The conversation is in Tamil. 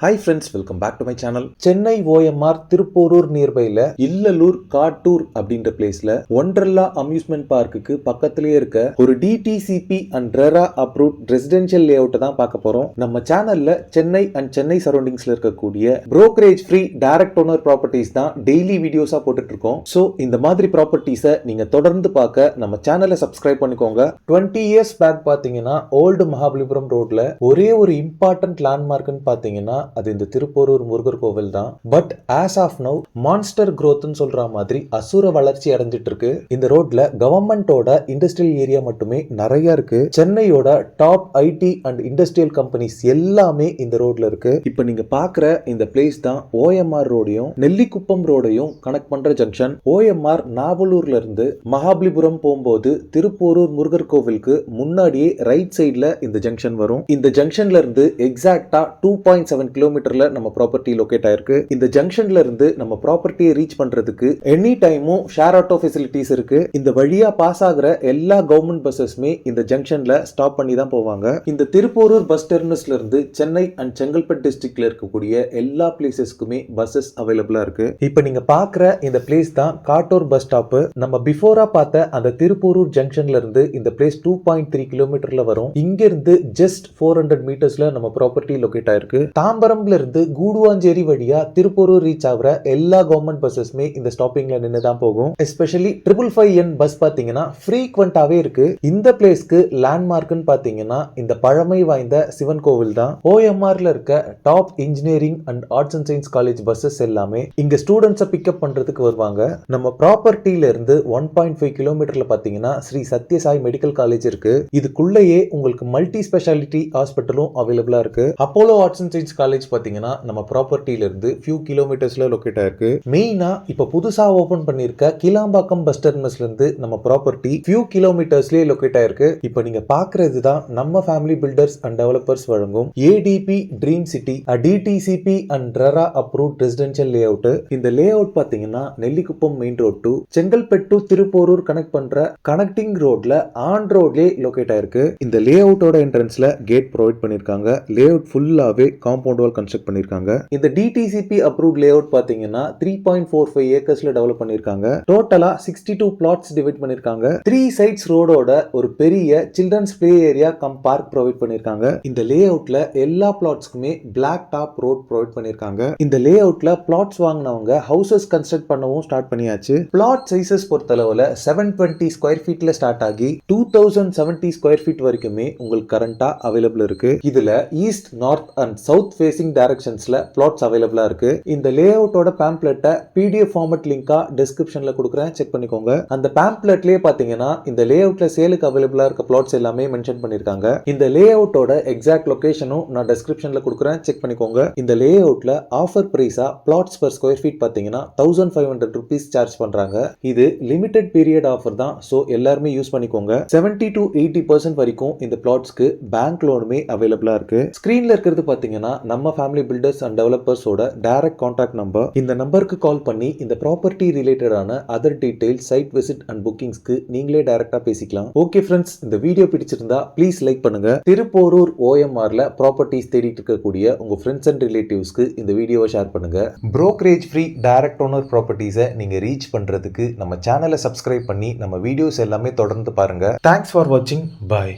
Hi friends, welcome back to my channel. Chennai OMR Thiruporur நியர்பைல இல்லலூர் காட்டூர் அப்படின்ற பிளேஸ்ல ஒண்டர்லா அம்யூஸ்மெண்ட் பார்க்குக்கு பக்கத்திலேயே இருக்க ஒரு DTCP and RERA approved residential layout தான் பார்க்க போறோம். நம்ம சேனல்ல சென்னை அண்ட் சென்னை சரௌண்டிங்ஸ்ல இருக்கக்கூடிய brokerage free direct owner properties தான் டெய்லி வீடியோஸா போட்டுட்டு இருக்கோம். ஸோ இந்த மாதிரி ப்ராப்பர்ட்டிஸை நீங்க தொடர்ந்து பார்க்க நம்ம சேனலை சப்ஸ்கிரைப் பண்ணிக்கோங்க. 20 years பேக் பாத்தீங்கன்னா ஓல்டு மகாபலிபுரம் ரோட்ல ஒரே ஒரு இம்பார்ட்டன்ட் லேண்ட்மார்க்னு பாத்தீங்கன்னா அது இந்த திருப்போரூர் முருகர் கோவில் தான். But as of now monster growthன்னு சொல்ற மாதிரி அசுர வளர்ச்சி அடைஞ்சிட்டு இருக்கு. இந்த ரோட்ல கவர்மெண்டோட இண்டஸ்ட்ரியல் ஏரியா மட்டுமே நிறைய இருக்கு. சென்னையோட top IT and industrial companies எல்லாமே இந்த ரோட்ல இருக்கு. இப்ப நீங்க பாக்குற இந்த பிளேஸ் தான் ஓஎம்ஆர் ரோடையும் நெல்லிக்குப்பம் ரோடையும் கனெக்ட் பண்ற ஜங்ஷன். ஓஎம்ஆர் நாவலூர்ல இருந்து மகாபலிபுரம் போகும்போது திருப்போரூர் முருகர் கோவிலுக்கு முன்னாடியே ரைட் சைட்ல இந்த ஜங்ஷன் வரும். இந்த ஜங்ஷன்ல இருந்து எக்ஸாக்டா 2.7 கிலோமீட்டர்ல நம்ம ப்ராப்பர்ட்டி லொகேட் ஆயிருக்கு. இந்த ஜங்ஷன்ல இருந்து நம்ம ப்ராப்பர்ட்டியை ரீச் பண்றதுக்கு எனி டைமும் ஷேர் ஆட்டோ ஃபெசிலிட்டிஸ் இருக்கு. இந்த வழியா பாஸ் ஆகுற எல்லா கவர்மெண்ட் பஸ்ஸஸ்மே இந்த ஜங்ஷன்ல ஸ்டாப் பண்ணி தான் போவாங்க. இந்த திருப்போரூர் பஸ் டெர்மினஸ்ல இருந்து சென்னை அண்ட் செங்கல்பட்டு டிஸ்ட்ரிக்ட்ல இருக்கக்கூடிய எல்லா பிளேசஸ்க்குமே பஸ்ஸஸ் அவைலபிளா இருக்கு. இப்போ நீங்க பாக்குற இந்த பிளேஸ் தான் காட்டூர் பஸ் ஸ்டாப். நம்ம பிஃபோரா பார்த்த அந்த திருப்போரூர் ஜங்ஷன்ல இருந்து இந்த பிளேஸ் 2.3 கிலோமீட்டர்ல வரும். இங்க இருந்து ஜஸ்ட் 400 மீட்டர்ஸ்ல நம்ம ப்ராப்பர்ட்டி லொகேட் ஆயிருக்கு. தாம்பரம்ல இருந்து கூடுவாஞ்சேரி வழியா திருப்போரூர் ரீச் ஆகுற எல்லா கவர்மெண்ட் பஸ்ஸஸ்மே இந்த ஸ்டாப்பிங்ல நின்று தான் போகும். எஸ்பெஷலி 555N பஸ் பாத்தீங்கன்னா ஃப்ரீக்வெண்டாவே இருக்கு. இந்த பிளேஸ்க்கு லேண்ட்மார்க்னு பாத்தீங்கன்னா இந்த பழமை வாய்ந்த சிவன் கோவில் தான். ஓஎம்ஆர்ல இருக்க top engineering and arts and science college buses எல்லாமே இங்க ஸ்டூடெண்ட்ஸை பிக்கப் பண்றதுக்கு வருவாங்க. நம்ம ப்ராப்பர்ட்டில இருந்து 1.5 கிலோமீட்டர்ல பாத்தீங்கன்னா ஸ்ரீ சத்யசாய் மெடிக்கல் காலேஜ் இருக்கு. இதுக்குள்ளேயே உங்களுக்கு மல்டி ஸ்பெஷாலிட்டி ஹாஸ்பிட்டலும் அவைலபிளா இருக்கு. Apollo arts and science college பாத்தீங்கன்னா நம்ம ப்ராப்பர்ட்டில இருந்து ஃபியூ கிலோமீட்டர்ஸ்ல லொகேட் ஆயிருக்கு. மெயினா இப்ப புதுசா ஓபன் பண்ணிருக்க கிளாம்பாக்கம் பஸ் டெர்மினஸ்ல இருந்து நம்ம ப்ராப்பர்ட்டி ஃபியூ கிலோமீட்டர்ஸ்லயே லொகேட் ஆயிருக்கு. இப்போ நீங்க பாக்குறது தான் நம்ம ஃபேமிலி பில்டர்ஸ் அண்ட் டெவலப்பர்ஸ் வழங்கும் ATP dream city DTCP and RERA approved residential lay out. இந்த லே அவுட் பாத்தீங்கன்னா Nellikuppam main road to Chengalpattu Thiruporur connect பண்ற கனெக்டிங் ரோட்ல ஆன் ரோட்லயே லொகேட் ஆயிருக்கு. இந்த லே அவுட்டோட என்ட்ரன்ஸ்ல கேட் ப்ரொவைட் பண்ணிருக்காங்க. லே அவுட் ஃபுல்லாவே காம்பவுண்ட் வால் கன்ஸ்ட்ரக்ட் பண்ணிருக்காங்க. இந்த டிடிசிபி அப்ரூவ்ட் லே அவுட் பாத்தீங்கன்னா 3.45 ஏக்கர்ஸ்ல டெவலப் பண்ணிருக்காங்க. டோட்டலா 62 பிளாட்ஸ் டிவைட் பண்ணிருக்காங்க. 3 சைட்ஸ் ரோடோட ஒரு பெரிய children's play area cum park provide பண்ணிருக்காங்க. இந்த லே அவுட்ல எல்லா பிளாட்ஸ்க்குமே பிளாக் டாப் ரோட் ப்ரொவைட் பண்ணிருக்காங்க. இந்த லே அவுட்ல பிளாட்ஸ் வாங்கினவங்க ஹவுசஸ் கன்ஸ்ட்ரக்ட் பண்ணவும் ஸ்டார்ட் பண்ணியாச்சு. பிளாட் சைசஸ் பொறுத்தளவுல 720 ஸ்கொயர் ஃபீட்ல ஸ்டார்ட் ஆகி 2070 ஸ்கொயர் ஃபீட் வரைக்குமே உங்களுக்கு கரண்டா அவைலபிள் இருக்கு. இதுல east, north and south facing டைரக்ஷன்ஸ்ல பிளாட்ஸ் அவைலபிளா இருக்கு. இந்த லே அவுட்டோட பேம்ப்ளெட்டை பிடிஎஃப் ஃபார்மட் லிங்கா டிஸ்கிரிப்ஷன்ல கொடுக்குறேன், செக் பண்ணிக்கோங்க. அந்த பேம்ப்ளெட்லயே பாத்தீங்கன்னா இந்த லே அவுட்ல சேலுக்கு அவைலபிளா இருக்க பிளாட்ஸ் எல்லாமே மென்ஷன் பண்ணிருக்காங்க. இந்த லே அவுட்டோட எக்ஸாக்ட் லொகேஷனும் நான் டிஸ்கிரிப்ஷன்ல கொடுக்குறேன், செக் பண்ணிக்கோங்க. இந்த லே அவுட்ல ஆஃபர் பிரைஸா பிளாட்ஸ் பர் ஸ்கொயர் ஃபீட் பாத்தீங்கன்னா 1500 rupees சார்ஜ் பண்றாங்க. இது லிமிடெட் பீரியட் ஆஃபர் தான், சோ எல்லாருமே யூஸ் பண்ணிக்கோங்க. 70 to 80% வரைக்கும் இந்த பிளாட்ஸ்க்கு பேங்க் லோனுமே அவைலபிளா இருக்கு. ஸ்கிரீன்ல இருக்கிறது பாத்தீங்கன்னா நம்ம ஃபேமிலி பில்டர்ஸ் அண்ட் டெவலப்பர்ஸோட டைரக்ட் கான்டாக்ட் நம்பர். இந்த நம்பருக்கு கால் பண்ணி இந்த ப்ராப்பர்ட்டி ரிலேட்டடான other details, site visit and புக்கிங்ஸ்க்கு நீங்களே டைரக்டா பேசிக்கலாம். ஓகே ஃப்ரெண்ட்ஸ், இந்த வீடியோ பிடிச்சிருந்தா ப்ளீஸ் லைக் பண்ணுங்க. திருப்போரூர் ஓஎம்ஆர்ல ப்ராப்பர்ட்டிஸ் தேடிட்டு இருக்கக்கூடிய உங்க ஃப்ரெண்ட்ஸ் அண்ட் ரிலேட்டிவ்ஸ்க்கு இந்த வீடியோவை ஷேர் பண்ணுங்க. புரோக்கரேஜ் ஃப்ரீ டைரக்ட் ஓனர் ப்ராப்பர்ட்டிஸை நீங்க ரீச் பண்றதுக்கு நம்ம சேனலை சப்ஸ்கிரைப் பண்ணி நம்ம வீடியோஸ் எல்லாமே தொடர்ந்து பாருங்க. தேங்க்ஸ் ஃபார் வாட்சிங். பாய்.